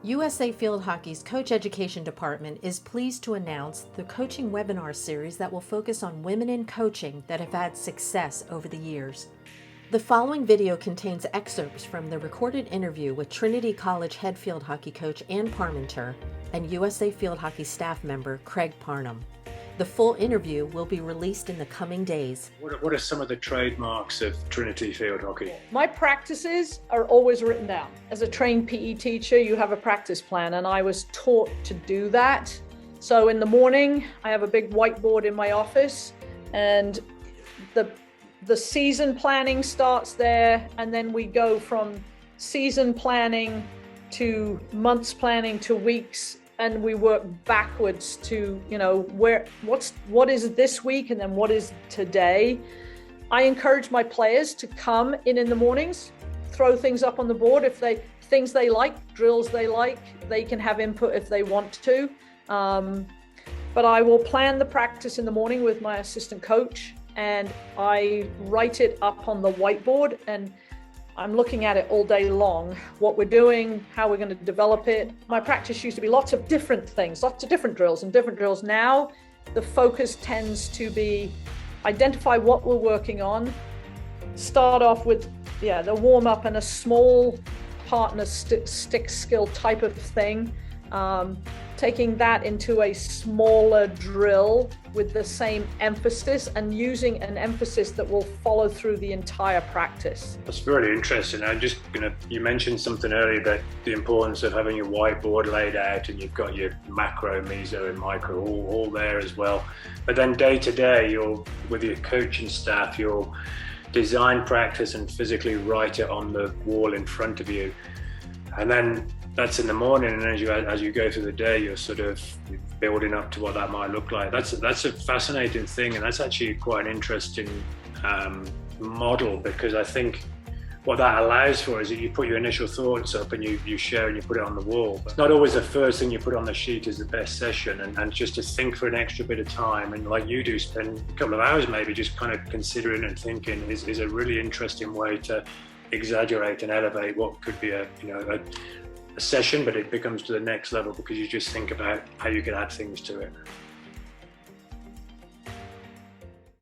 USA Field Hockey's Coach Education Department is pleased to announce the coaching webinar series that will focus on women in coaching that have had success over the years. The following video contains excerpts from the recorded interview with Trinity College head field hockey coach Ann Parmenter and USA Field Hockey staff member Craig Parnham. The full interview will be released in the coming days. What are some of the trademarks of Trinity Field Hockey? My practices are always written down. As a trained PE teacher, you have a practice plan, and I was taught to do that. So in the morning, I have a big whiteboard in my office, and the season planning starts there, and then we go from season planning to months planning to weeks, and we work backwards to, what is this week and then what is today. I encourage my players to come in the mornings, throw things up on the board. If things they like, drills they like, they can have input if they want to. But I will plan the practice in the morning with my assistant coach, and I write it up on the whiteboard, and I'm looking at it all day long, what we're doing, how we're going to develop it. My practice used to be lots of different things, lots of different drills. Now, the focus tends to be identify what we're working on, start off with the warm up and a small partner stick skill type of thing, taking that into a smaller drill with the same emphasis and using an emphasis that will follow through the entire practice. That's very interesting. You mentioned something earlier, that the importance of having your whiteboard laid out, and you've got your macro, meso and micro all there as well. But then day to day, with your coaching staff, you'll design practice and physically write it on the wall in front of you. And then that's in the morning, and as you go through the day, you're sort of building up to what that might look like. That's a fascinating thing, and that's actually quite an interesting model, because I think what that allows for is that you put your initial thoughts up and you share and you put it on the wall. It's not always the first thing you put on the sheet is the best session, and just to think for an extra bit of time, and like you do, spend a couple of hours maybe just kind of considering and thinking is a really interesting way to exaggerate and elevate what could be a session, but it becomes to the next level because you just think about how you can add things to it.